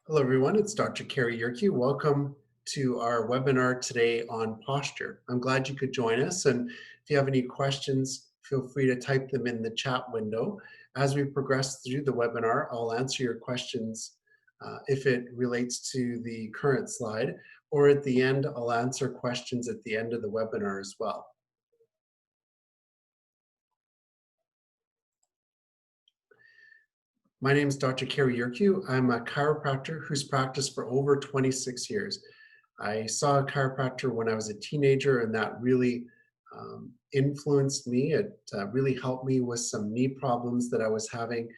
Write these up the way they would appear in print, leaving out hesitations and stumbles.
Hello, everyone. It's Dr. Cary Yurkiw. Welcome to our webinar today on posture. I'm glad you could join us. And if you have any questions, feel free to type them in the chat window. As we progress through the webinar, I'll answer your questions if it relates to the current slide, or at the end, I'll answer questions at the end of the webinar as well. My name is Dr. Cary Yurkiw. I'm a chiropractor who's practiced for over 26 years. I saw a chiropractor when I was a teenager, and that really influenced me. It really helped me with some knee problems that I was having.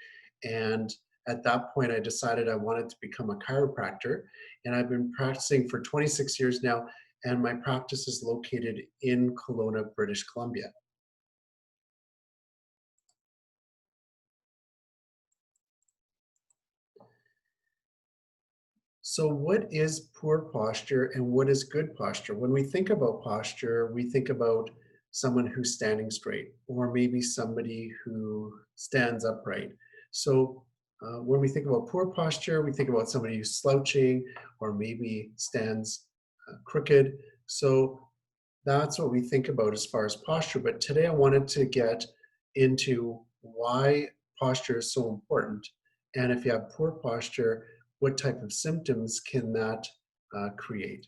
And at that point, I decided I wanted to become a chiropractor. And I've been practicing for 26 years now, and my practice is located in Kelowna, British Columbia. So what is poor posture and what is good posture? When we think about posture, we think about someone who's standing straight, or maybe somebody who stands upright. So when we think about poor posture, we think about somebody who's slouching or maybe stands crooked. So that's what we think about as far as posture. But today I wanted to get into why posture is so important. And if you have poor posture, what type of symptoms can that create?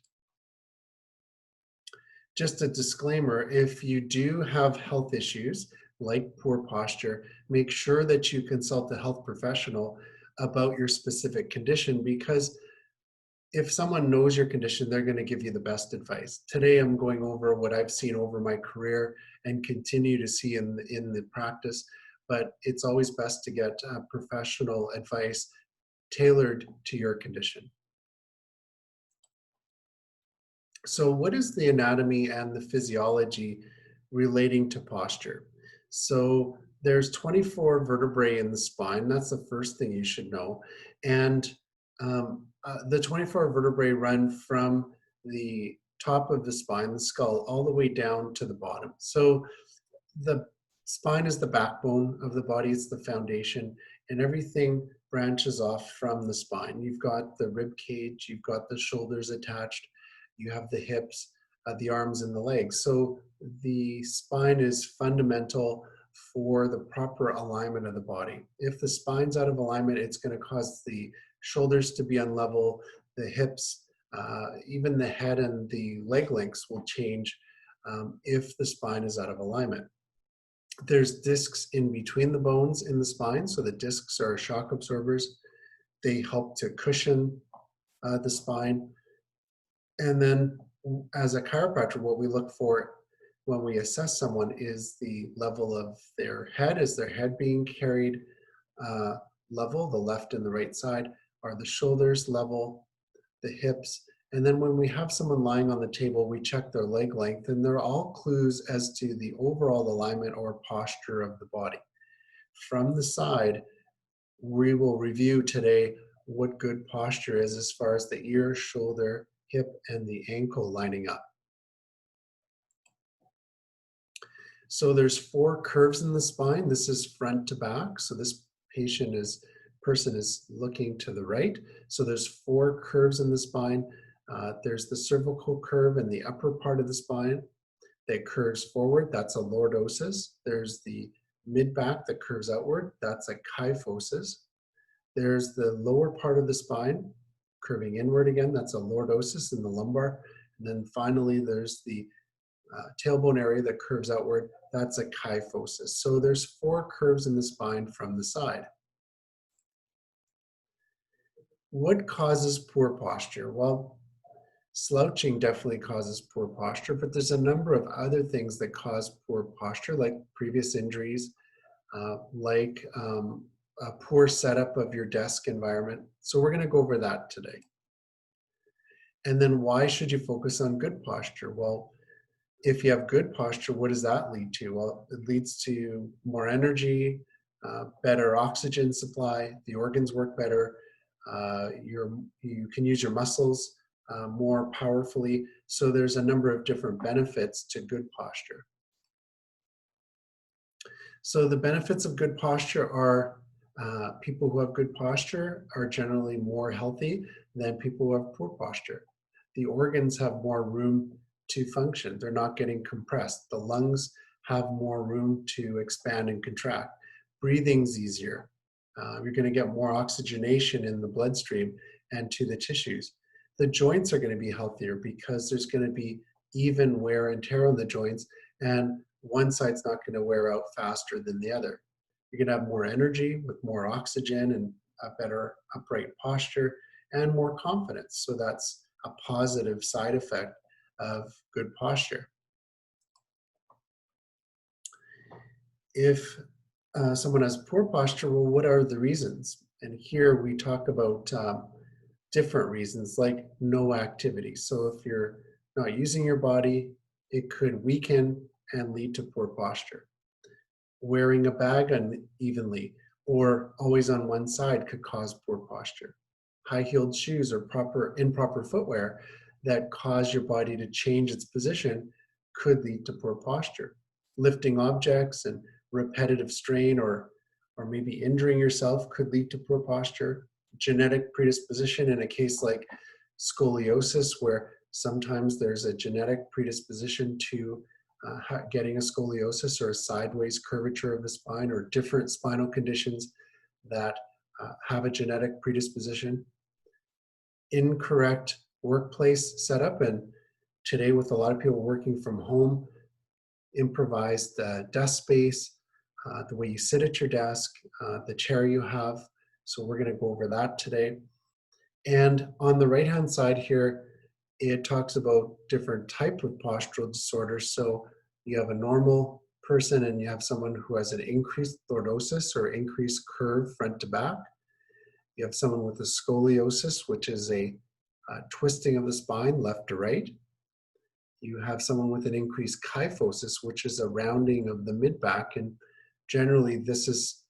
Just a disclaimer, if you do have health issues like poor posture, make sure that you consult a health professional about your specific condition, because if someone knows your condition, they're going to give you the best advice. Today, I'm going over what I've seen over my career and continue to see in the practice, but it's always best to get professional advice tailored to your condition. So what is the anatomy and the physiology relating to posture? So there's 24 vertebrae in the spine. That's the first thing you should know. And the 24 vertebrae run from the top of the spine, the skull, all the way down to the bottom. So the spine is the backbone of the body, it's the foundation, and everything branches off from the spine. You've got the rib cage, you've got the shoulders attached, you have the hips, the arms, and the legs. So the spine is fundamental for the proper alignment of the body. If the spine's out of alignment, it's going to cause the shoulders to be unlevel, the hips, even the head and the leg lengths will change if the spine is out of alignment. There's discs in between the bones in the spine. So the discs are shock absorbers. They help to cushion the spine. And then as a chiropractor, what we look for when we assess someone is the level of their head. Is their head being carried level, the left and the right side? Are the shoulders level, the hips? And then when we have someone lying on the table, we check their leg length, and they're all clues as to the overall alignment or posture of the body. From the side, we will review today what good posture is as far as the ear, shoulder, hip, and the ankle lining up. So there's 4 curves in the spine. This is front to back. So this person is looking to the right. So there's 4 curves in the spine. There's the cervical curve in the upper part of the spine that curves forward. That's a lordosis. There's the mid-back that curves outward. That's a kyphosis. There's the lower part of the spine curving inward again. That's a lordosis in the lumbar. And then finally, there's the tailbone area that curves outward. That's a kyphosis. So there's 4 curves in the spine from the side. What causes poor posture? Well, slouching definitely causes poor posture, but there's a number of other things that cause poor posture, like previous injuries, like a poor setup of your desk environment. So we're going to go over that today. And then why should you focus on good posture? Well, if you have good posture, what does that lead to? Well, it leads to more energy, better oxygen supply, the organs work better, you can use your muscles more powerfully. So there's a number of different benefits to good posture. So the benefits of good posture are People who have good posture are generally more healthy than people who have poor posture. The organs have more room to function. They're not getting compressed. The lungs have more room to expand and contract. Breathing's easier. You're going to get more oxygenation in the bloodstream and to the tissues. The joints are going to be healthier because there's going to be even wear and tear on the joints, and one side's not going to wear out faster than the other. You're going to have more energy with more oxygen and a better upright posture and more confidence. So that's a positive side effect of good posture. If someone has poor posture, well, what are the reasons? And here we talk about different reasons like no activity. So if you're not using your body, it could weaken and lead to poor posture. Wearing a bag unevenly or always on one side could cause poor posture. High-heeled shoes or improper footwear that cause your body to change its position could lead to poor posture. Lifting objects and repetitive strain or maybe injuring yourself could lead to poor posture. Genetic predisposition in a case like scoliosis, where sometimes there's a genetic predisposition to getting a scoliosis or a sideways curvature of the spine, or different spinal conditions that have a genetic predisposition. Incorrect workplace setup, and today with a lot of people working from home, improvised desk space, the way you sit at your desk, the chair you have. So we're going to go over that today. And on the right hand side here, it talks about different type of postural disorders. So you have a normal person and you have someone who has an increased lordosis or increased curve front to back. You have someone with a scoliosis, which is a twisting of the spine left to right. You have someone with an increased kyphosis, which is a rounding of the mid-back. And generally this is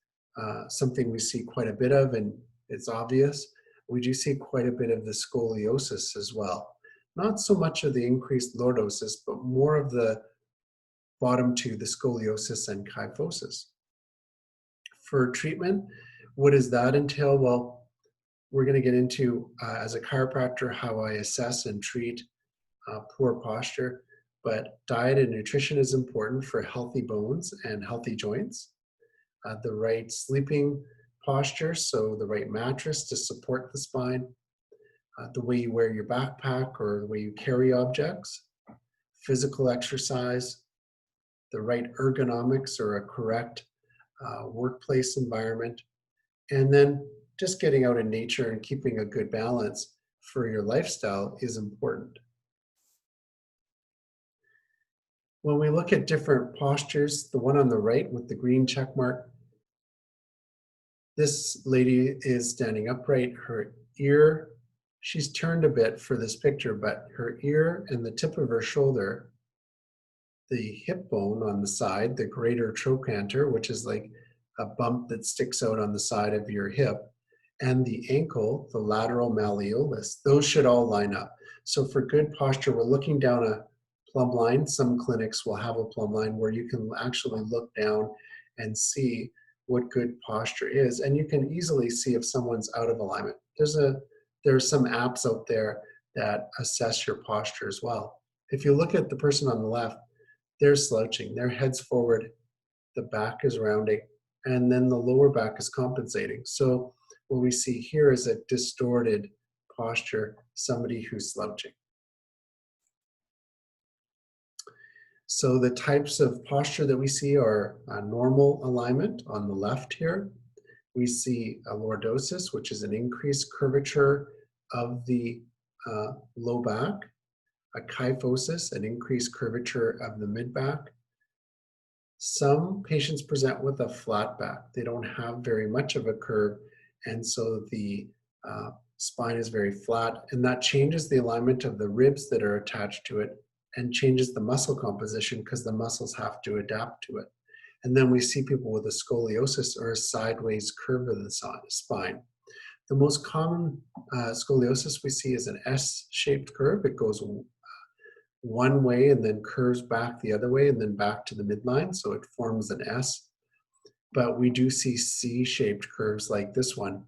something we see quite a bit of, and it's obvious. We do see quite a bit of the scoliosis as well. Not so much of the increased lordosis, but more of the bottom two, the scoliosis and kyphosis. For treatment, what does that entail? Well, we're going to get into, as a chiropractor, how I assess and treat poor posture, but diet and nutrition is important for healthy bones and healthy joints. The right sleeping posture, so the right mattress to support the spine, the way you wear your backpack or the way you carry objects, physical exercise, the right ergonomics or a correct workplace environment, and then just getting out in nature and keeping a good balance for your lifestyle is important. When we look at different postures, the one on the right with the green check mark, this lady is standing upright. Her ear, she's turned a bit for this picture, but her ear and the tip of her shoulder, the hip bone on the side, the greater trochanter, which is like a bump that sticks out on the side of your hip, and the ankle, the lateral malleolus, those should all line up. So for good posture, we're looking down a plumb line. Some clinics will have a plumb line where you can actually look down and see what good posture is, and you can easily see if someone's out of alignment. There's some apps out there that assess your posture as well. If you look at the person on the left, they're slouching, their head's forward, the back is rounding, and then the lower back is compensating. So what we see here is a distorted posture, somebody who's slouching. So the types of posture that we see are a normal alignment on the left here. We see a lordosis, which is an increased curvature of the low back. A kyphosis, an increased curvature of the mid-back. Some patients present with a flat back. They don't have very much of a curve, and so the spine is very flat, and that changes the alignment of the ribs that are attached to it and changes the muscle composition because the muscles have to adapt to it. And then we see people with a scoliosis or a sideways curve of the spine. The most common scoliosis we see is an S-shaped curve. It goes one way and then curves back the other way and then back to the midline, so it forms an S. but we do see C-shaped curves like this one.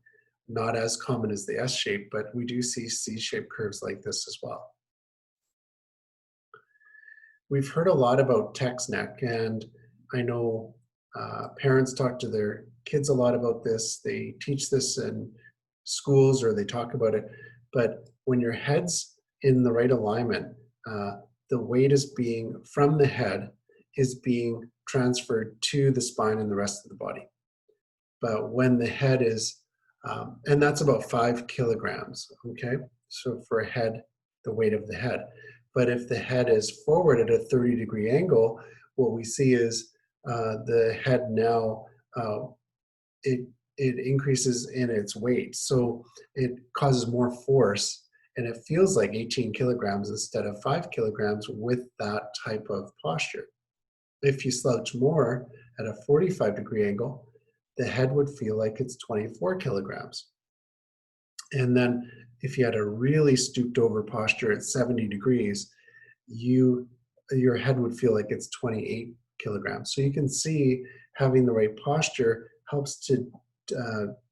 Not as common as the S shape, but we do see C-shaped curves like this as well. We've heard a lot about text neck, and I know parents talk to their kids a lot about this. They teach this in schools or they talk about it. But when your head's in the right alignment, uh, the weight is being from the head is being transferred to the spine and the rest of the body. But when the head is, and that's about 5 kilograms, okay? So for a head, the weight of the head. But if the head is forward at a 30-degree angle, what we see is the head now, uh, it, it increases in its weight. So it causes more force and it feels like 18 kilograms instead of 5 kilograms with that type of posture. If you slouch more at a 45-degree angle, the head would feel like it's 24 kilograms. And then if you had a really stooped over posture at 70 degrees, your head would feel like it's 28 kilograms. So you can see having the right posture helps to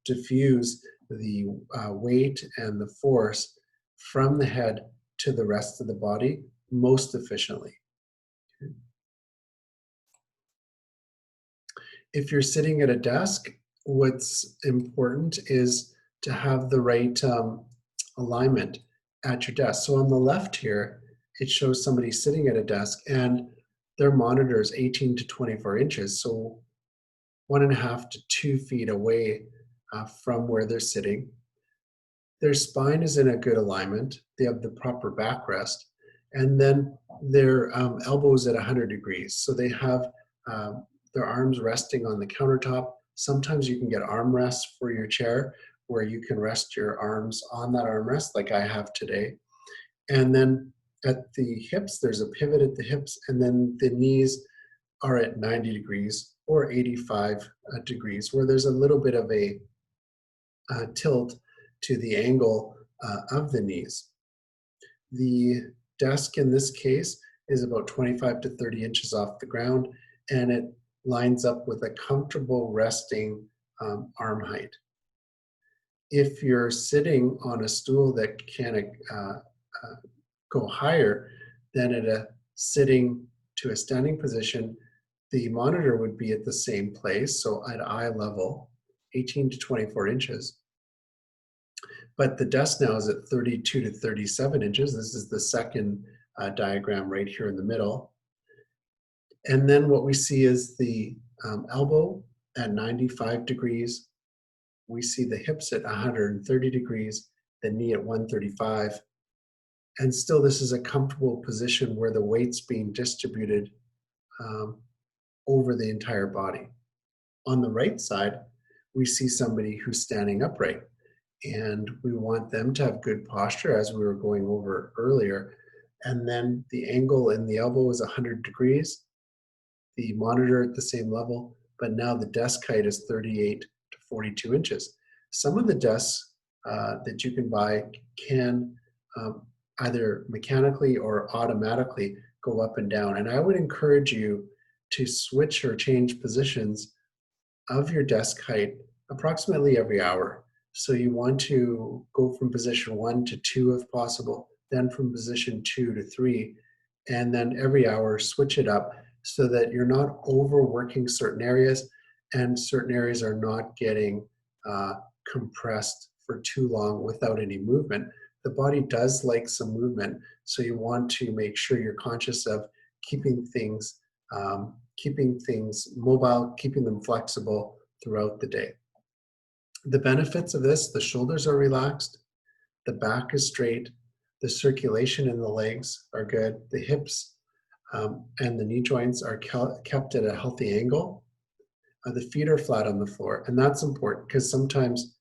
diffuse the weight and the force from the head to the rest of the body most efficiently. If you're sitting at a desk, what's important is to have the right alignment at your desk. So on the left here, it shows somebody sitting at a desk and their monitor is 18 to 24 inches. So 1.5 to 2 feet away from where they're sitting. Their spine is in a good alignment. They have the proper backrest. And then their elbows at 100 degrees. So they have their arms resting on the countertop. Sometimes you can get armrests for your chair where you can rest your arms on that armrest like I have today. And then at the hips, there's a pivot at the hips, and then the knees are at 90 degrees or 85 degrees, where there's a little bit of a tilt to the angle of the knees. The desk in this case is about 25 to 30 inches off the ground, and it lines up with a comfortable resting arm height. If you're sitting on a stool that can go higher, then at a sitting to a standing position, the monitor would be at the same place, so at eye level, 18 to 24 inches. But the desk now is at 32 to 37 inches. This is the second diagram right here in the middle. And then what we see is the elbow at 95 degrees. We see the hips at 130 degrees, the knee at 135. And still this is a comfortable position where the weight's being distributed over the entire body. On the right side, we see somebody who's standing upright. And we want them to have good posture as we were going over earlier. And then the angle in the elbow is 100 degrees, the monitor at the same level, but now the desk height is 38 to 42 inches. Some of the desks that you can buy can either mechanically or automatically go up and down. And I would encourage you to switch or change positions of your desk height approximately every hour. So you want to go from position 1 to 2 if possible, then from position 2 to 3, and then every hour switch it up so that you're not overworking certain areas and certain areas are not getting compressed for too long without any movement. The body does like some movement, so you want to make sure you're conscious of keeping things mobile, keeping them flexible throughout the day. The benefits of this: the shoulders are relaxed, the back is straight, the circulation in the legs are good, the hips and the knee joints are kept at a healthy angle. The feet are flat on the floor, and that's important because sometimes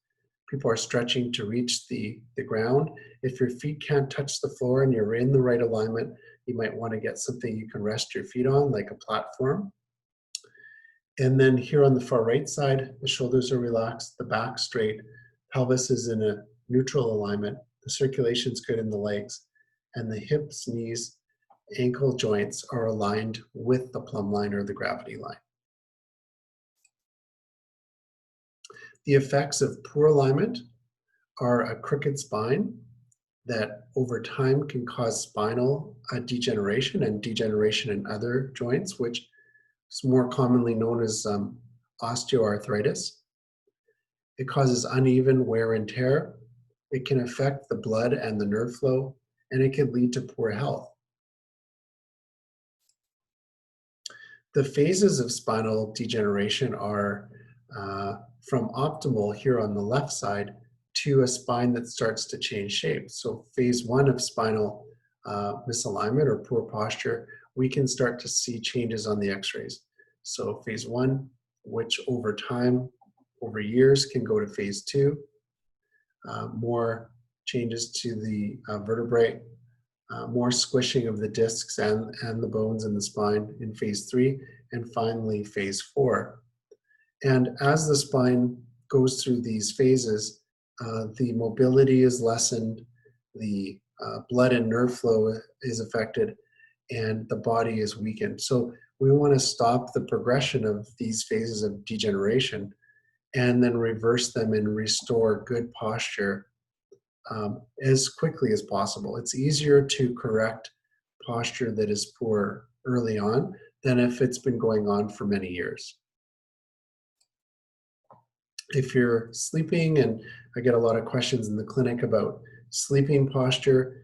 people are stretching to reach the ground. If your feet can't touch the floor and you're in the right alignment, you might want to get something you can rest your feet on, like a platform. And then here on the far right side, the shoulders are relaxed, the back straight, pelvis is in a neutral alignment, the circulation's good in the legs, and the hips, knees, ankle joints are aligned with the plumb line or the gravity line. The effects of poor alignment are a crooked spine that over time can cause spinal degeneration and degeneration in other joints, which is more commonly known as osteoarthritis. It causes uneven wear and tear. It can affect the blood and the nerve flow, and it can lead to poor health. The phases of spinal degeneration are from optimal here on the left side to a spine that starts to change shape. So phase one of spinal misalignment or poor posture, we can start to see changes on the x-rays. So phase one, which over time, over years, can go to phase two, more changes to the vertebrae, more squishing of the discs and the bones in the spine in phase three, and finally phase four. And as the spine goes through these phases, the mobility is lessened, the blood and nerve flow is affected, and the body is weakened. So we want to stop the progression of these phases of degeneration and then reverse them and restore good posture as quickly as possible. It's easier to correct posture that is poor early on than if it's been going on for many years. If you're sleeping, and I get a lot of questions in the clinic about sleeping posture,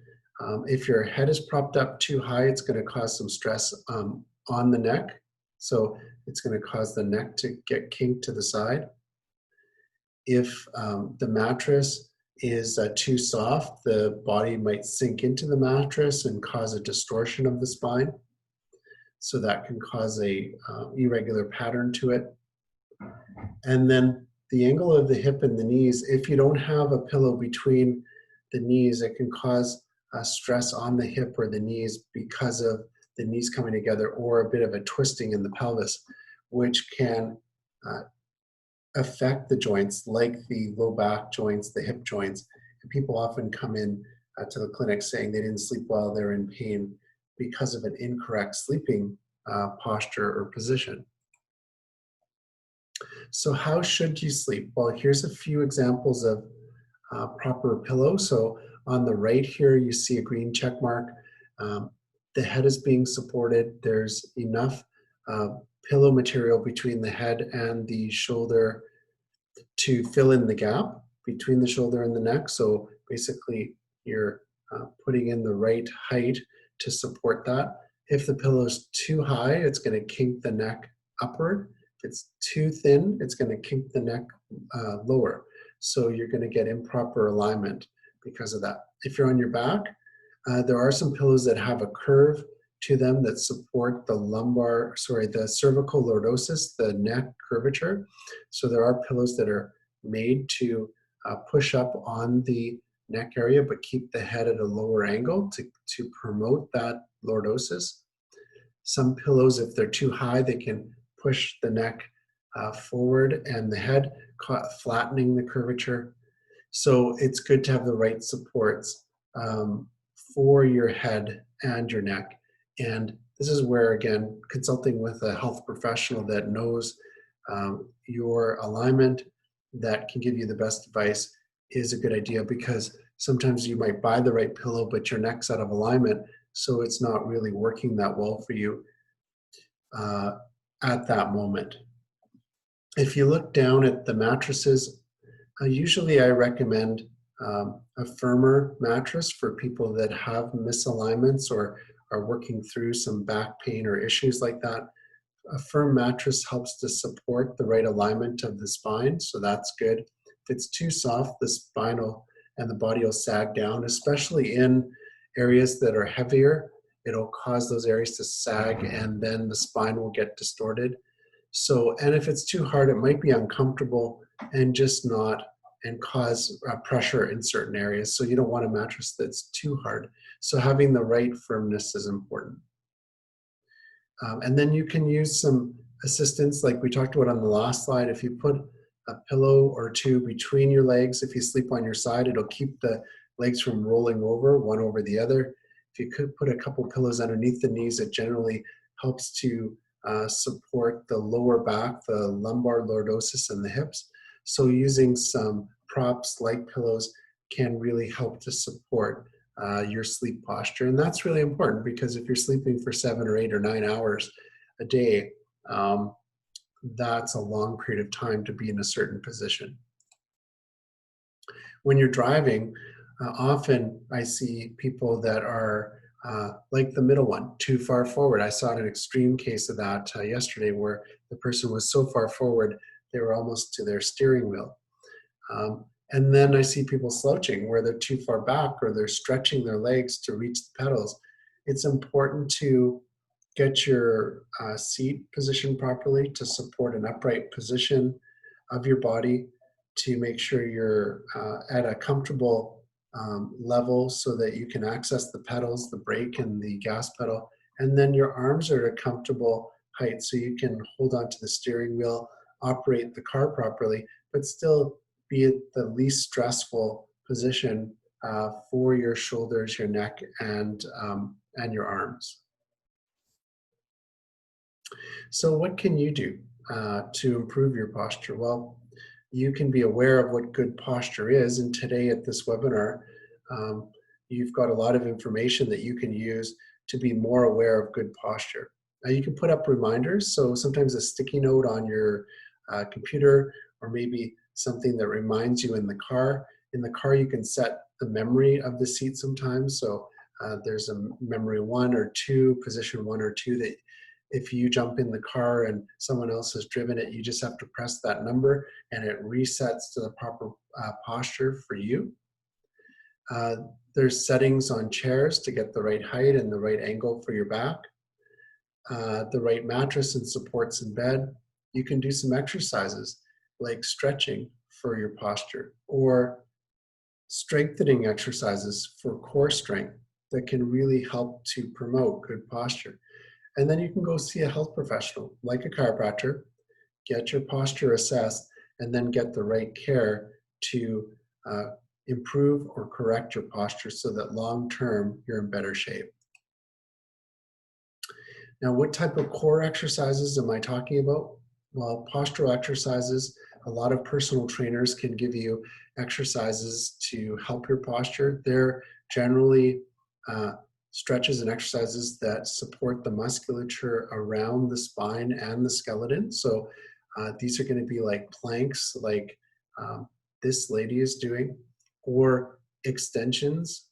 if your head is propped up too high, it's going to cause some stress on the neck. So it's going to cause the neck to get kinked to the side. If the mattress is too soft, the body might sink into the mattress and cause a distortion of the spine. So that can cause a irregular pattern to it. And then the angle of the hip and the knees, if you don't have a pillow between the knees, it can cause stress on the hip or the knees because of the knees coming together, or a bit of a twisting in the pelvis, which can affect the joints like the low back joints, the hip joints. And people often come in to the clinic saying they didn't sleep well, they're in pain because of an incorrect sleeping posture or position. So how should you sleep? Well, here's a few examples of proper pillow. So on the right here, you see a green check mark. The head is being supported. There's enough pillow material between the head and the shoulder to fill in the gap between the shoulder and the neck. So basically, you're putting in the right height to support that. If the pillow is too high, it's going to kink the neck upward. If it's too thin, it's going to kink the neck lower. So you're going to get improper alignment because of that. If you're on your back, there are some pillows that have a curve to them that support the cervical lordosis, the neck curvature. So there are pillows that are made to push up on the neck area, but keep the head at a lower angle to promote that lordosis. Some pillows, if they're too high, they can push the neck forward and the head, flattening the curvature. So it's good to have the right supports for your head and your neck. And this is where, again, consulting with a health professional that knows your alignment, that can give you the best advice, is a good idea, because sometimes you might buy the right pillow, but your neck's out of alignment, so it's not really working that well for you at that moment. If you look down at the mattresses, usually I recommend a firmer mattress for people that have misalignments or are working through some back pain or issues like that. A firm mattress helps to support the right alignment of the spine, so that's good. If it's too soft, the spinal and the body will sag down, especially in areas that are heavier. It'll cause those areas to sag, and then the spine will get distorted. So, and if it's too hard, it might be uncomfortable and just not, and cause pressure in certain areas. So you don't want a mattress that's too hard. So having the right firmness is important. And then you can use some assistance like we talked about on the last slide. If you put a pillow or two between your legs, if you sleep on your side, it'll keep the legs from rolling over, one over the other. If you could put a couple pillows underneath the knees, it generally helps to support the lower back, the lumbar lordosis, and the hips. So using some props like pillows can really help to support your sleep posture. And that's really important because if you're sleeping for 7 or 8 or 9 hours a day, um, that's a long period of time to be in a certain position. When you're driving, often I see people that are like the middle one, too far forward. I saw an extreme case of that yesterday where the person was so far forward, they were almost to their steering wheel. And then I see people slouching where they're too far back or they're stretching their legs to reach the pedals. It's important to get your seat positioned properly to support an upright position of your body, to make sure you're at a comfortable level so that you can access the pedals, the brake and the gas pedal. And then your arms are at a comfortable height so you can hold onto the steering wheel, operate the car properly, but still be at the least stressful position for your shoulders, your neck, and your arms. So what can you do to improve your posture? Well, you can be aware of what good posture is. And today at this webinar, um, you've got a lot of information that you can use to be more aware of good posture. You can put up reminders. So sometimes a sticky note on your computer, or maybe something that reminds you in the car. In the car, you can set the memory of the seat sometimes. So there's a memory 1 or 2, position 1 or 2, that if you jump in the car and someone else has driven it, you just have to press that number and it resets to the proper posture for you. Uh, there's settings on chairs to get the right height and the right angle for your back, the right mattress and supports in bed. You can do some exercises like stretching for your posture, or strengthening exercises for core strength that can really help to promote good posture. And then you can go see a health professional like a chiropractor, get your posture assessed, and then get the right care to uh, improve or correct your posture so that long term you're in better shape. Now, what type of core exercises am I talking about? Well, postural exercises, a lot of personal trainers can give you exercises to help your posture. They're generally stretches and exercises that support the musculature around the spine and the skeleton. So these are going to be like planks, like this lady is doing, or extensions.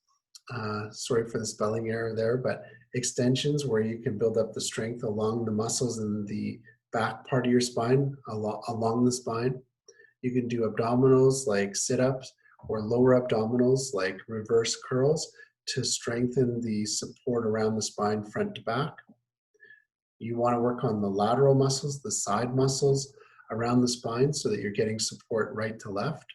Sorry for the spelling error there, but extensions where you can build up the strength along the muscles in the back part of your spine, along the spine. You can do abdominals like sit-ups, or lower abdominals like reverse curls to strengthen the support around the spine front to back. You want to work on the lateral muscles, the side muscles around the spine so that you're getting support right to left.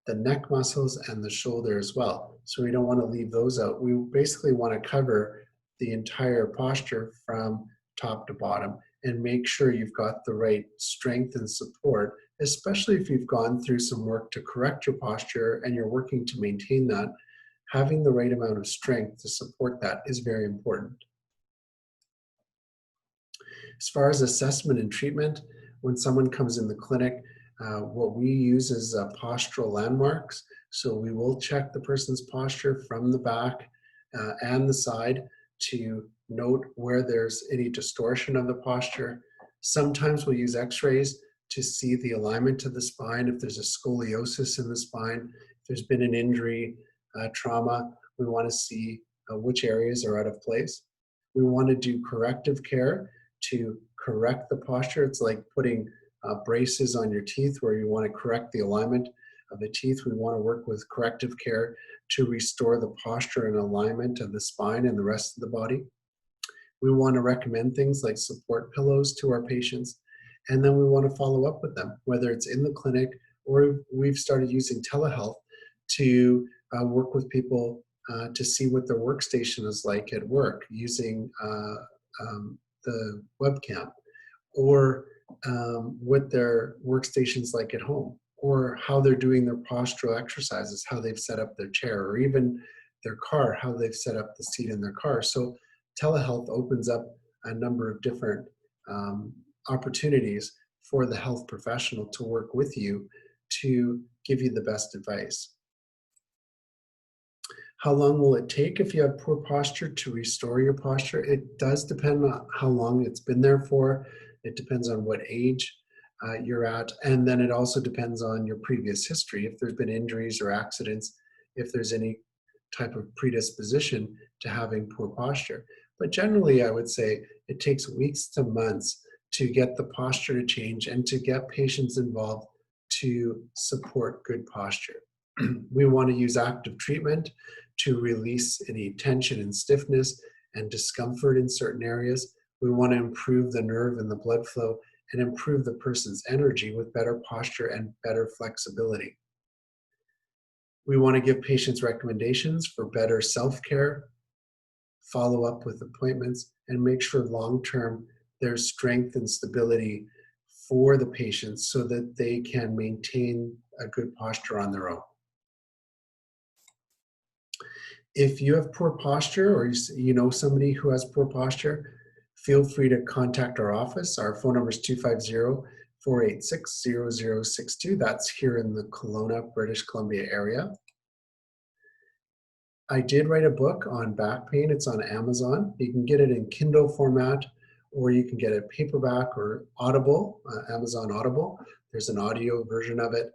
The neck muscles and the shoulder as well. So we don't want to leave those out. We basically want to cover the entire posture from top to bottom and make sure you've got the right strength and support, especially if you've gone through some work to correct your posture and you're working to maintain that. Having the right amount of strength to support that is very important. As far as assessment and treatment, when someone comes in the clinic, what we use is postural landmarks. So we will check the person's posture from the back and the side to note where there's any distortion of the posture. Sometimes we'll use x-rays to see the alignment of the spine. If there's a scoliosis in the spine, if there's been an injury, trauma, we want to see which areas are out of place. We want to do corrective care to correct the posture. It's like putting braces on your teeth where you want to correct the alignment of the teeth. We want to work with corrective care to restore the posture and alignment of the spine and the rest of the body. We want to recommend things like support pillows to our patients. And then we want to follow up with them, whether it's in the clinic or we've started using telehealth to work with people to see what their workstation is like at work using the webcam, or what their workstation's like at home, or how they're doing their postural exercises, how they've set up their chair, or even their car, how they've set up the seat in their car. So telehealth opens up a number of different opportunities for the health professional to work with you to give you the best advice. How long will it take if you have poor posture to restore your posture? It does depend on how long it's been there for. It depends on what age you're at. And then it also depends on your previous history. If there's been injuries or accidents, if there's any type of predisposition to having poor posture. But generally, I would say it takes weeks to months to get the posture to change and to get patients involved to support good posture. We want to use active treatment to release any tension and stiffness and discomfort in certain areas. We want to improve the nerve and the blood flow and improve the person's energy with better posture and better flexibility. We want to give patients recommendations for better self-care, follow up with appointments, and make sure long-term there's strength and stability for the patients so that they can maintain a good posture on their own. If you have poor posture or you know somebody who has poor posture, feel free to contact our office. Our phone number is 250-486-0062. That's here in the Kelowna, British Columbia area. I did write a book on back pain. It's on Amazon. You can get it in Kindle format, or you can get it paperback or Audible, Amazon Audible. There's an audio version of it.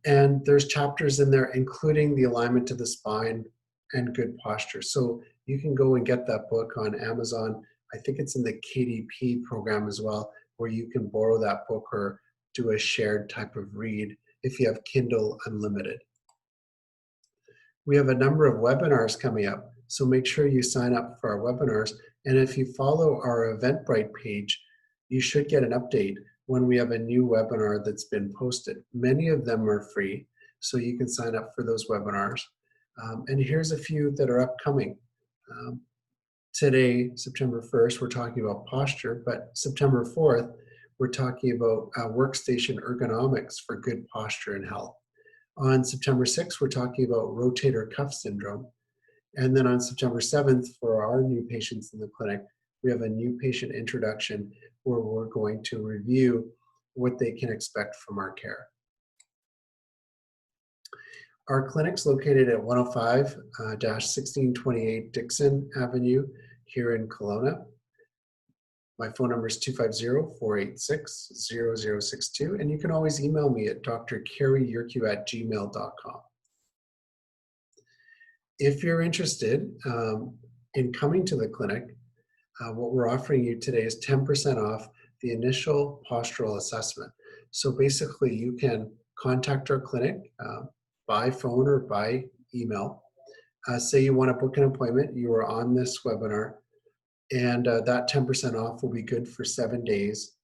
And there's chapters in there, including the alignment to the spine and good posture. So you can go and get that book on Amazon. I think it's in the KDP program as well, where you can borrow that book or do a shared type of read if you have Kindle Unlimited. We have a number of webinars coming up, so make sure you sign up for our webinars. And if you follow our Eventbrite page, you should get an update when we have a new webinar that's been posted. Many of them are free, so you can sign up for those webinars. And here's a few that are upcoming. Today, September 1st, we're talking about posture, but September 4th, we're talking about workstation ergonomics for good posture and health. On September 6th, we're talking about rotator cuff syndrome. And then on September 7th, for our new patients in the clinic, we have a new patient introduction where we're going to review what they can expect from our care. Our clinic's located at 105-1628 Dickson Avenue here in Kelowna. My phone number is 250-486-0062, and you can always email me at drcaryyurkiw@gmail.com. If you're interested in coming to the clinic, what we're offering you today is 10% off the initial postural assessment. So basically, you can contact our clinic by phone or by email. Say you want to book an appointment, you are on this webinar, and that 10% off will be good for 7 days.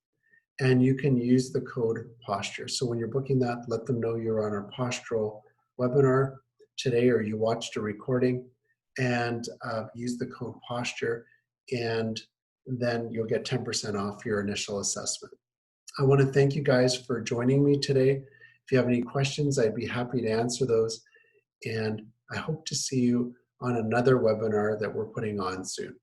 And you can use the code posture. So when you're booking that, let them know you're on our postural webinar today, or you watched a recording, and use the code posture, and then you'll get 10% off your initial assessment. I want to thank you guys for joining me today. If you have any questions, I'd be happy to answer those. And I hope to see you on another webinar that we're putting on soon.